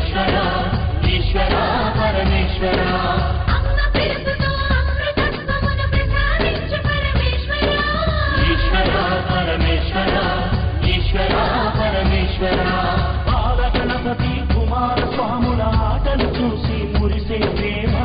పరమేశ్వర ఈశ్వర పరమేశ్వర ఈశ్వర పరమేశ్వర ఈశ్వర పరమేశ్వర బాలగణపతి కుమార స్వాముల ఆటలు చూసి మురిసే ప్రేమ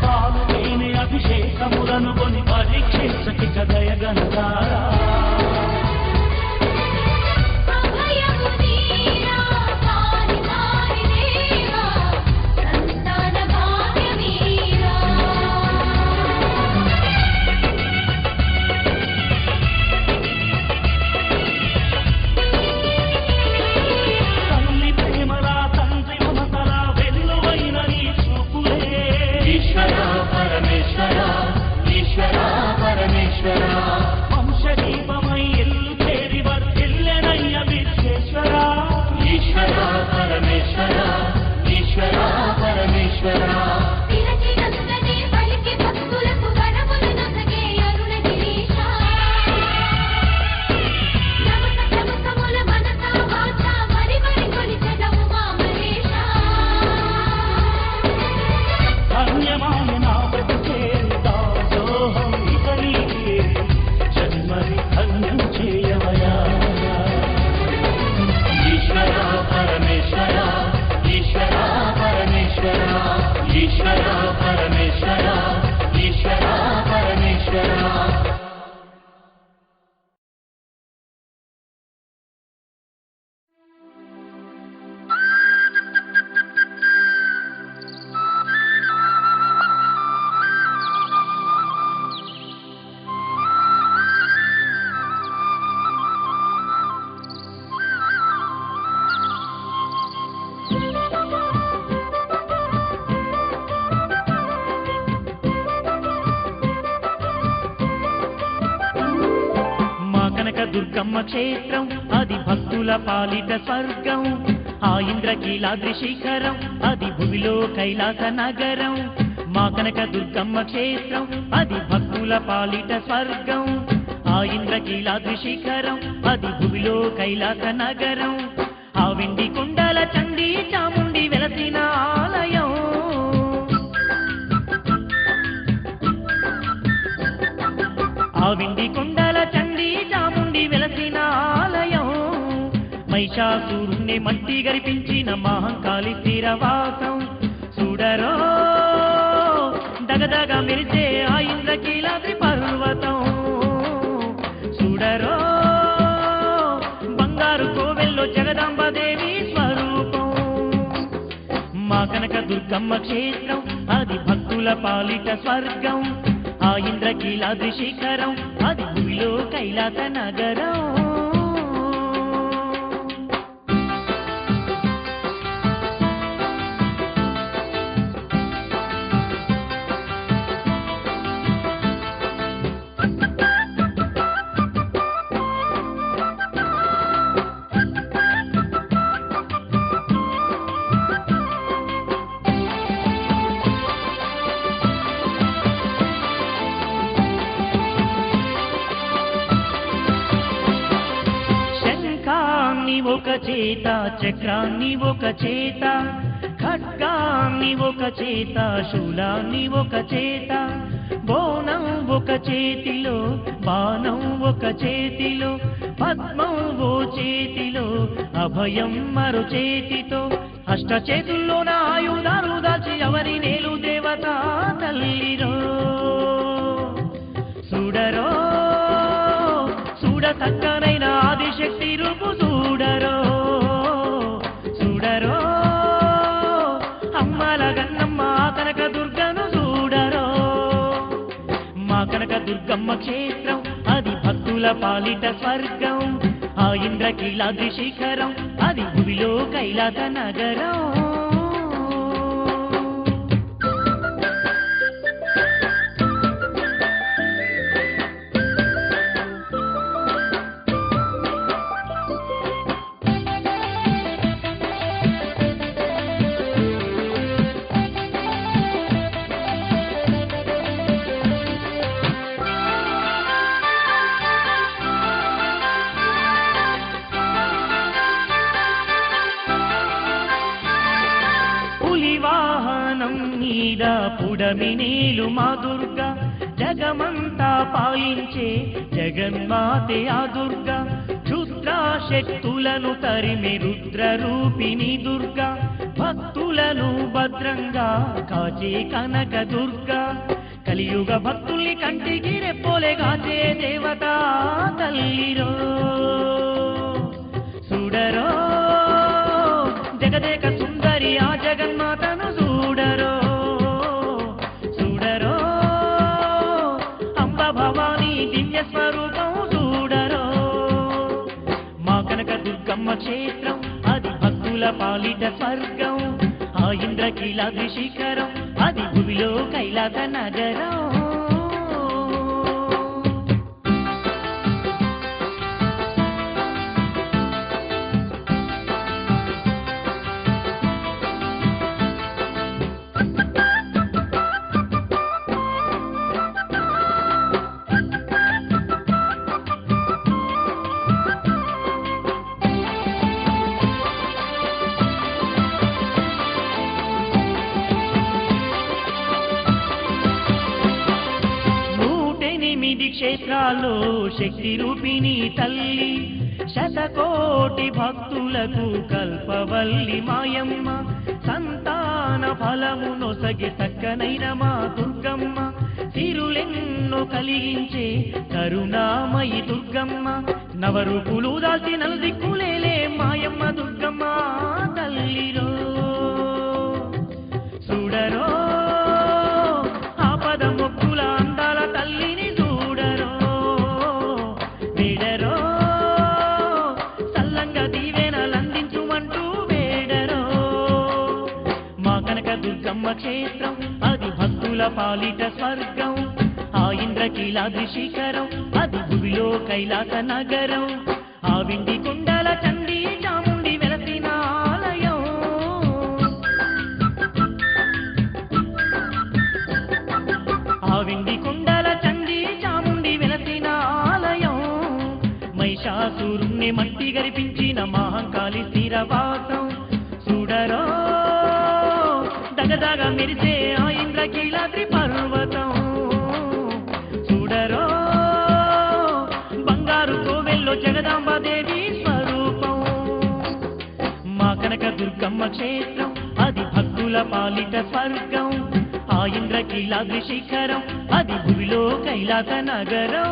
పాలు తేనె అభిషేకములను కొని పరీక్షించకి దయగంటారా వంశదీపమై ఎల్లు చేరి వర్ధిల్లెనయ్య విశ్వేశ్వర ఈశ్వర పరమేశ్వర ఈశ్వర పరమేశ్వర ధన్యమాయ నా బ్రతుకే దాసోహం ఇక నీకే జన్మని ధన్యం చేయవయా ఈశ్వర పరమేశ్వర ఈశ్వర పరమేశ్వర ఈశ్వర పరమేశ్వర ఈశ్వర పరమేశ్వర దుర్గమ్మ క్షేత్రం అది భక్తుల పాలిట స్వర్గం ఆ ఇంద్రకీలాద్రి శిఖరం అది భూమిలో కైలాస నగరం మా కనక దుర్గమ్మ క్షేత్రం అది భక్తుల పాలిట స్వర్గం ఆ ఇంద్రకీలాద్రి శిఖరం అది భూమిలో కైలాస నగరం ఆ వెండి కుండల చండీ చాముండి వెలసిన ఆలయం ఆ వెండి కుండల చండీ చాముండి వెలసిన ఆలయం మహిషాసురుణ్ణి మట్టి గరిపించిన మహంకాళి స్థిరవాసం చూడరో దగదగ మెరిసే ఆ ఇంద్రకీలాద్రి పర్వతం చూడరో బంగారు కోవెల్లో జగదాంబదేవి స్వరూపం మా కనక దుర్గమ్మ క్షేత్రం అది భక్తుల పాలిట స్వర్గం ఆ ఇంద్రకీలాద్రి శిఖరం అది భూమిలో కైలాస నగరం ఒక చేత చక్రాన్ని ఒక చేత ఖడ్గాన్ని ఒక చేత శూలాన్ని ఒక చేత బోనం ఒక చేతిలో బాణం ఒక చేతిలో పద్మం ఓ చేతిలో అభయం మరో చేతితో అష్ట చేతుల్లోన ఆయుధాలు దాచి ఎవరి నేలు దేవత తల్లిరో చూడరో చూడ చక్కనైన ఆదిశక్తి రూపు చూడరో చూడరో అమ్మల గన్నమ్మ కనక దుర్గను చూడరో మా కనక దుర్గమ్మ క్షేత్రం అది భక్తుల పాలిట స్వర్గం ఆ ఇంద్రకీలాద్రి శిఖరం అది భూమిలో కైలాస నగరం సింహాసనం మీద పుడమినేలు మా దుర్గా జగమంతా పాలించే జగన్మాతే ఆ దుర్గా క్షుద్ర శక్తులను తరిమి రుద్ర రూపిణి దుర్గా భక్తులను భద్రంగా కాచే కనక దుర్గా కలియుగ భక్తుల్ని కంటికి రెప్పోలే కాచే దేవత తల్లిరో చూడరో జగదేక సుందరి ఆ జగన్మాతను చూడరో చూడరో అంబ భవానీ దివ్య స్వరూపం చూడరో మా కనక దుర్గమ్మ క్షేత్రం అది భక్తుల పాలిట స్వర్గం ఆ ఇంద్రకీలాద్రి శిఖరం అది భూమిలో కైలాస నగరం క్షేత్రాల్లో శక్తి రూపిణి తల్లి శతకోటి భక్తులకు కల్పవల్లి మాయమ్మ సంతాన ఫలము నొసగి చక్కనైన మా దుర్గమ్మ సిరులెన్నో కలిగించే కరుణామయి దుర్గమ్మ నవరూపులు దాల్చి నలుదిక్కులేలే మాయమ్మ దుర్గమ్మ తల్లిరో చూడరో ఆపద మొక్కుల అందాల తల్లిని దుర్గమ్మ క్షేత్రం అది భక్తుల పాలిట స్వర్గం ఆ ఇంద్రకీలాద్రి శిఖరం అది భూమిలో కైలాస నగరం ఆ విండి కుండల చండీ చాముండి వెలసిన ఆలయం ఆ విండి కుండల చండీ చాముండి వెలసిన ఆలయం మహిషాసురుణ్ణి మట్టి గరిపించిన మహంకాళి స్థిరవాసం చూడరో దగదగ మెరిసే ఆ ఇంద్రకీలాద్రి పర్వతం చూడరో బంగారు కోవెల్లో జగదాంబాదేవి స్వరూపం మా కనక దుర్గమ్మ క్షేత్రం అది భక్తుల పాలిట స్వర్గం ఆ ఇంద్రకీలాద్రి శిఖరం అది భూమిలో కైలాస నగరం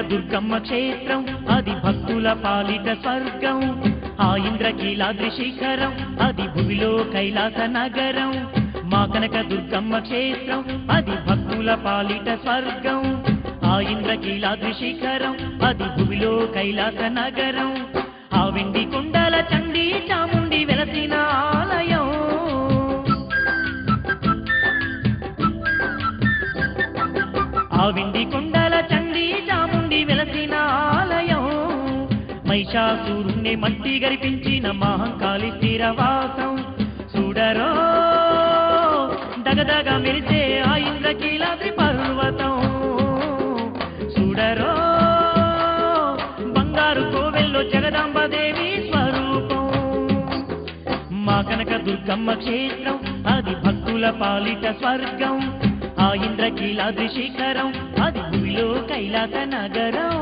దుర్గమ్మ క్షేత్రం అది భక్తుల పాలిట స్వర్గం ఆ ఇంద్రకీలాద్రి శిఖరం అది భూమిలో కైలాస నగరం మా కనక దుర్గమ్మ క్షేత్రం అది భక్తుల పాలిట స్వర్గం ఆ ఇంద్రకీలాద్రి శిఖరం అది భూమిలో కైలాస నగరం ఆ వెండి కుండల చండీ చాముండి వెలసిన ఆలయం ఆ వెండి కుండల చండీ చాముండి వెలసిన ఆలయం మహిషాసురుణ్ణి మట్టి గరిపించిన మహంకాళి స్థిరవాసం చూడరో దగదగ మెరిసే ఆ ఇంద్రకీలాద్రి పర్వతం చూడరో బంగారు కోవెల్లో జగదాంబాదేవి స్వరూపం మా కనక దుర్గమ్మ క్షేత్రం అది భక్తుల పాలిట స్వర్గం ఆ ఇంద్రకీలాద్రి శిఖరం అది భూమిలో కైలాస నగరం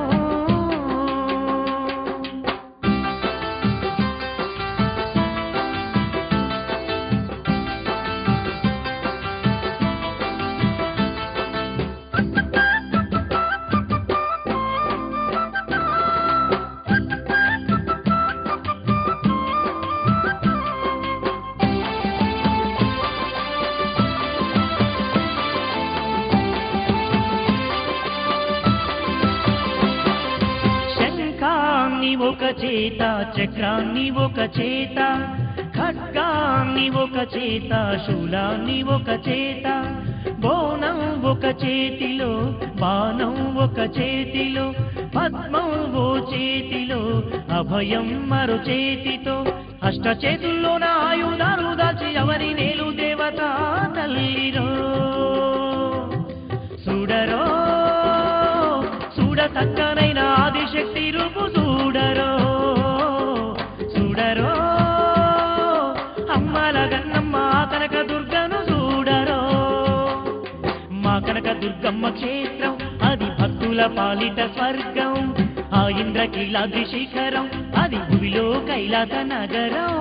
బాణాన్ని ఒక చేత, చక్రాన్ని ఒక చేత, ఖడ్గాన్ని ఒక చేత, శూలాన్ని ఒక చేత, బోనం ఒక చేతిలో, బాణం ఒక చేతిలో, పద్మం ఓ చేతిలో, అభయం మరో చేతితో, అష్ట చేతుల్లోన ఆయుధాలు దాచి ఎవరి నేలు దేవత తల్లిరో. చూడరో చూడ చక్కనైన ఆదిశక్తి రూపు చూడరో, చూడరో అమ్మల గన్నమ్మ కనక దుర్గను చూడరో. మా కనక దుర్గమ్మ క్షేత్రం అది భక్తుల పాలిట స్వర్గం, ఆ ఇంద్రకీలాద్రి శిఖరం అది భూమిలో కైలాస నగరం.